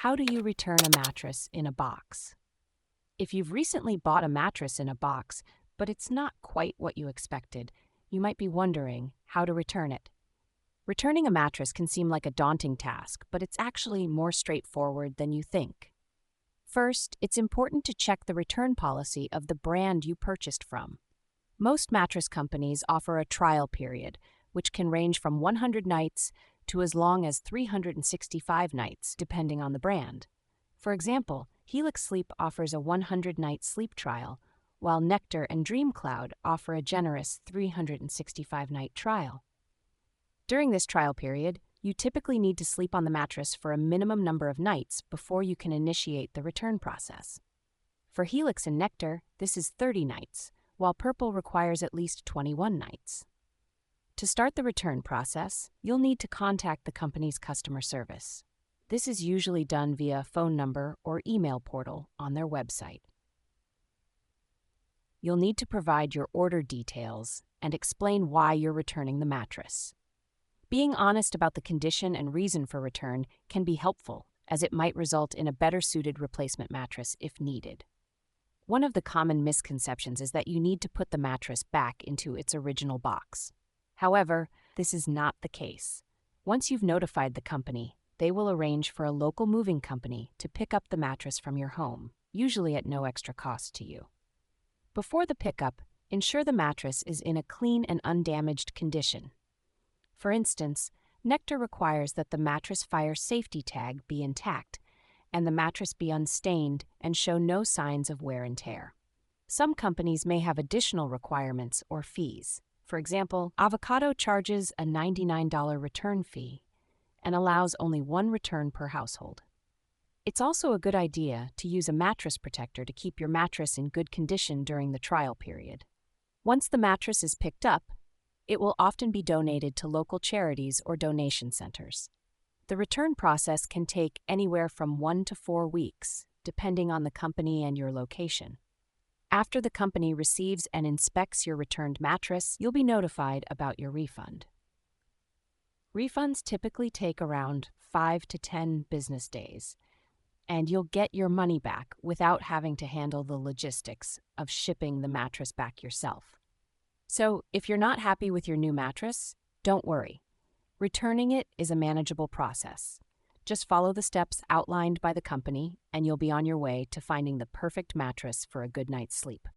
How do you return a mattress in a box? If you've recently bought a mattress in a box, but it's not quite what you expected, you might be wondering how to return it. Returning a mattress can seem like a daunting task, but it's actually more straightforward than you think. First, it's important to check the return policy of the brand you purchased from. Most mattress companies offer a trial period, which can range from 100 nights to as long as 365 nights, depending on the brand. For example, Helix Sleep offers a 100-night sleep trial, while Nectar and DreamCloud offer a generous 365-night trial. During this trial period, you typically need to sleep on the mattress for a minimum number of nights before you can initiate the return process. For Helix and Nectar, this is 30 nights, while Purple requires at least 21 nights. To start the return process, you'll need to contact the company's customer service. This is usually done via phone number or email portal on their website. You'll need to provide your order details and explain why you're returning the mattress. Being honest about the condition and reason for return can be helpful, as it might result in a better-suited replacement mattress if needed. One of the common misconceptions is that you need to put the mattress back into its original box. However, this is not the case. Once you've notified the company, they will arrange for a local moving company to pick up the mattress from your home, usually at no extra cost to you. Before the pickup, ensure the mattress is in a clean and undamaged condition. For instance, Nectar requires that the mattress fire safety tag be intact and the mattress be unstained and show no signs of wear and tear. Some companies may have additional requirements or fees. For example, Avocado charges a $99 return fee and allows only one return per household. It's also a good idea to use a mattress protector to keep your mattress in good condition during the trial period. Once the mattress is picked up, it will often be donated to local charities or donation centers. The return process can take anywhere from 1 to 4 weeks, depending on the company and your location. After the company receives and inspects your returned mattress, you'll be notified about your refund. Refunds typically take around 5 to 10 business days, and you'll get your money back without having to handle the logistics of shipping the mattress back yourself. So, if you're not happy with your new mattress, don't worry. Returning it is a manageable process. Just follow the steps outlined by the company, and you'll be on your way to finding the perfect mattress for a good night's sleep.